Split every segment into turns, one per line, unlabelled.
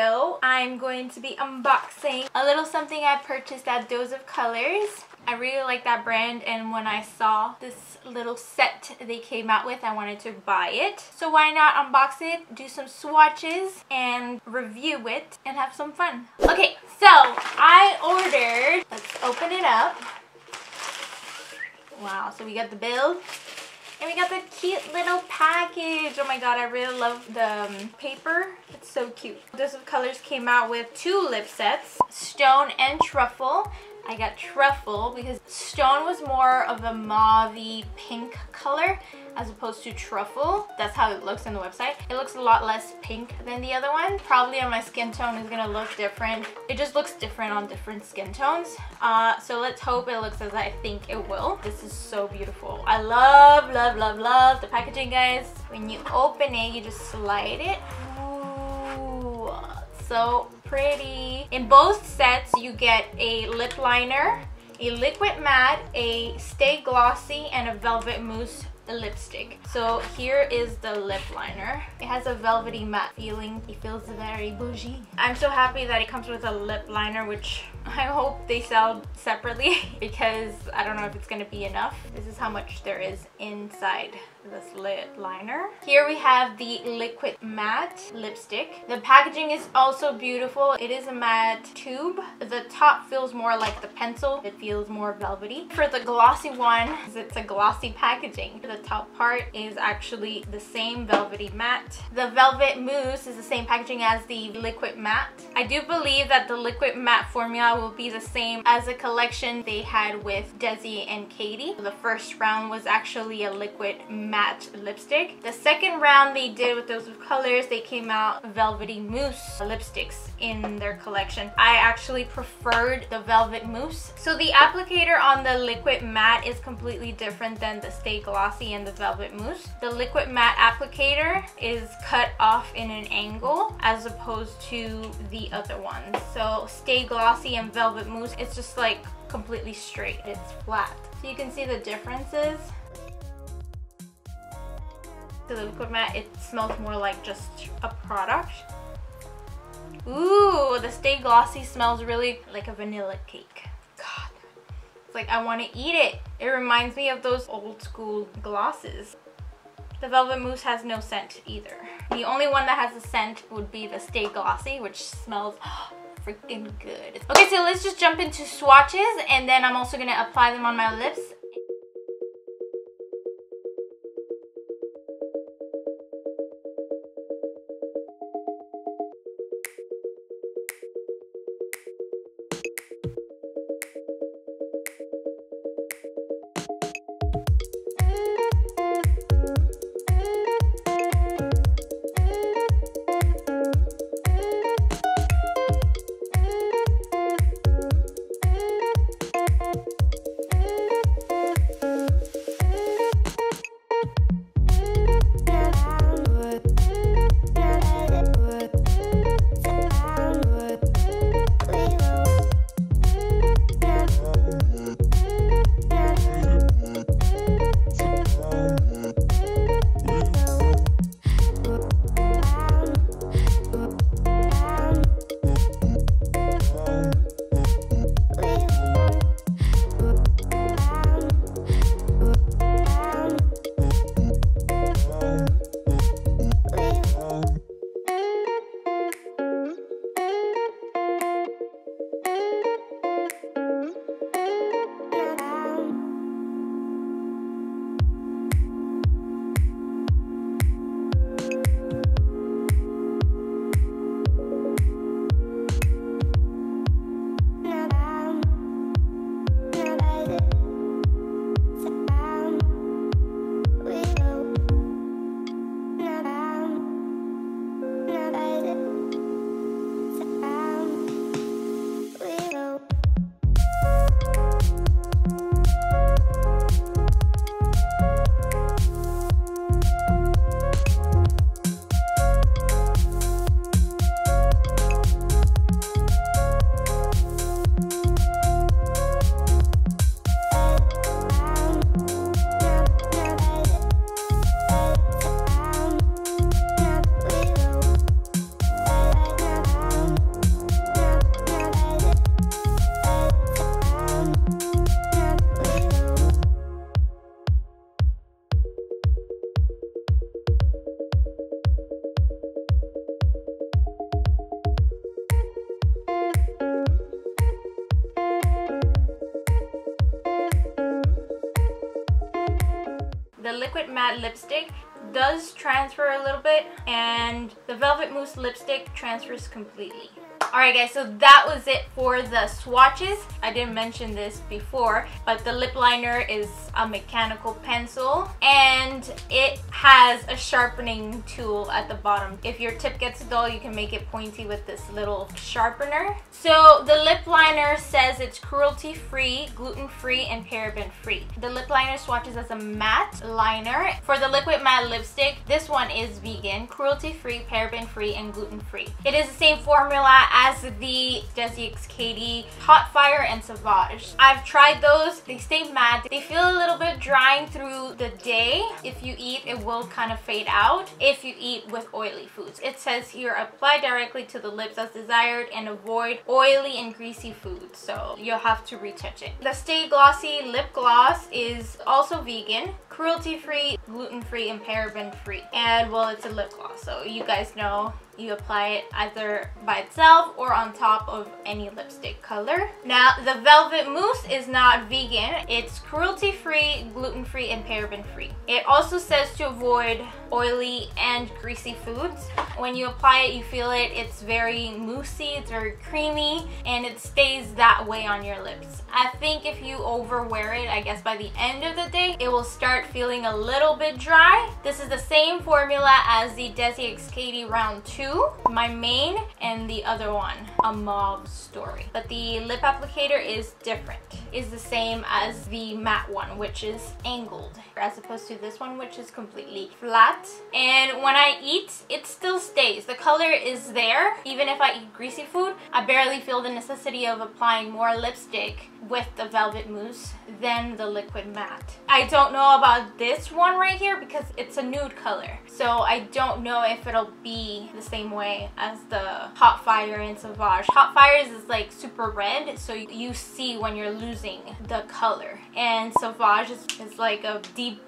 video, I'm going to be unboxing a little something I purchased at Dose of Colors. I really like that brand, and when I saw this little set they came out with, I wanted to buy it. So why not unbox it, do some swatches, and review it, and have some fun. Okay, so I ordered, let's open it up. Wow, so we got the bill. And we got the cute little package. Oh my god, I really love the paper. It's so cute. Dose of Colors came out with 2 lip sets, Stone and Truffle. I got Truffle because Stone was more of a mauve-y pink color as opposed to Truffle. That's how it looks on the website. It looks a lot less pink than the other one. Probably on my skin tone is gonna look different. It just looks different on different skin tones. So let's hope it looks as I think it will. This is so beautiful. I love, love, love, love the packaging, guys. When you open it, you just slide it. Ooh, so pretty. In both sets, you get a lip liner, a liquid matte, a Stay Glossy, and a Velvet Mousse lipstick. So here is the lip liner. It has a velvety matte feeling. It feels very bougie. I'm so happy that it comes with a lip liner, which I hope they sell separately because I don't know if it's gonna be enough. This is how much there is inside this lip liner. Here we have the liquid matte lipstick. The packaging is also beautiful. It is a matte tube. The top feels more like the pencil. It feels more velvety. For the glossy one, it's a glossy packaging. The top part is actually the same velvety matte. The Velvet Mousse is the same packaging as the liquid matte. I do believe that the liquid matte formula will be the same as a collection they had with Desi and Katie. The first round was actually a liquid matte lipstick. The second round they did with Dose of Colors, they came out velvety mousse lipsticks in their collection. I actually preferred the Velvet Mousse. So the applicator on the liquid matte is completely different than the Stay Glossy and the Velvet Mousse. The liquid matte applicator is cut off in an angle as opposed to the other one. So Stay Glossy and Velvet Mousse, it's just like completely straight. It's flat. So you can see the differences. So the liquid matte, it smells more like just a product. Ooh, the Stay Glossy smells really like a vanilla cake. God, it's like I want to eat it. It reminds me of those old school glosses. The Velvet Mousse has no scent either. The only one that has a scent would be the Stay Glossy, which smells freaking good. Okay, so let's just jump into swatches, and then I'm also gonna apply them on my lips. The liquid matte lipstick does transfer a little bit, and the Velvet Mousse lipstick transfers completely. Alright guys, so that was it for the swatches. I didn't mention this before, but the lip liner is a mechanical pencil and it has a sharpening tool at the bottom. If your tip gets dull, you can make it pointy with this little sharpener. So the lip liner says it's cruelty-free, gluten-free, and paraben-free. The lip liner swatches as a matte liner. For the liquid matte lipstick, this one is vegan, cruelty-free, paraben-free, and gluten-free. It is the same formula as the Desi X Katy Hot Fire and Sauvage. I've tried those. They stay matte. They feel a little bit drying through the day. If you eat, it will kind of fade out if you eat with oily foods. It says here, apply directly to the lips as desired and avoid oily and greasy foods. So you'll have to retouch it. The Stay Glossy lip gloss is also vegan, cruelty-free, gluten-free, and paraben-free. And well, it's a lip gloss, so you guys know you apply it either by itself or on top of any lipstick color. Now, the Velvet Mousse is not vegan. It's cruelty-free, gluten-free, and paraben-free. It also says to avoid oily and greasy foods. When you apply it, you feel it. It's very moussey, it's very creamy, and it stays that way on your lips. I think if you overwear it, I guess by the end of the day, it will start feeling a little bit dry. This is the same formula as the Desi X Katy Round 2, my main, and the other one, A Mauve Story. But the lip applicator is different. It's the same as the matte one, which is angled, as opposed to this one, which is completely flat. And when I eat, it still stays. The color is there. Even if I eat greasy food, I barely feel the necessity of applying more lipstick with the Velvet Mousse than the liquid matte. I don't know about this one right here because it's a nude color. So I don't know if it'll be the same way as the Hot Fire and Sauvage. Hot Fire is like super red, so you see when you're losing the color. And Sauvage is like a deep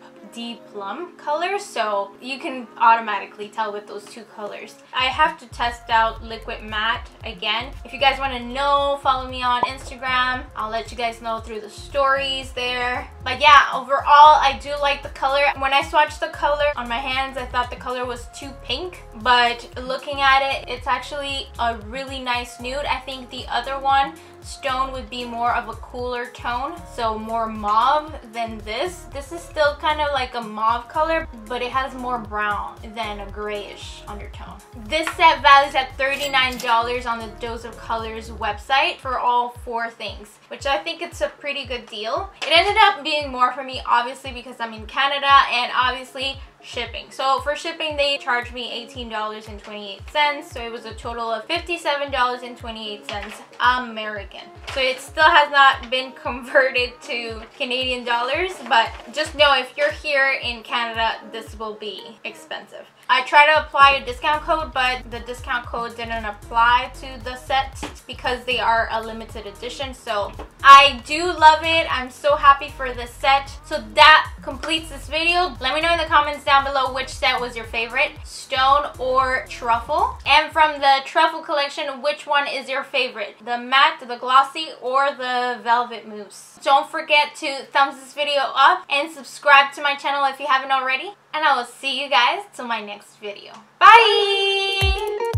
plum color, so you can automatically tell with those two colors. I have to test out liquid matte again. If you guys want to know, follow me on Instagram. I'll let you guys know through the stories there. But yeah, overall I do like the color. When I swatched the color on my hands, I thought the color was too pink, but looking at it, it's actually a really nice nude. I think the other one, Stone, would be more of a cooler tone, so more mauve than this. This is still kind of like a mauve color, but it has more brown than a grayish undertone. This set values at $39 on the Dose of Colors website for all 4 things, which I think it's a pretty good deal. It ended up being more for me, obviously, because I'm in Canada, and obviously shipping. So for shipping, they charged me $18.28, so it was a total of $57.28 American. So it still has not been converted to Canadian dollars, but just know if you're here in Canada, this will be expensive. I tried to apply a discount code, but the discount code didn't apply to the set because they are a limited edition. So I do love it. I'm so happy for this set. So that completes this video. Let me know in the comments down below which set was your favorite, Stone or Truffle. And from the Truffle collection, which one is your favorite? The matte, the glossy, or the Velvet Mousse? Don't forget to thumbs this video up and subscribe to my channel if you haven't already. And I will see you guys till my next video. Bye!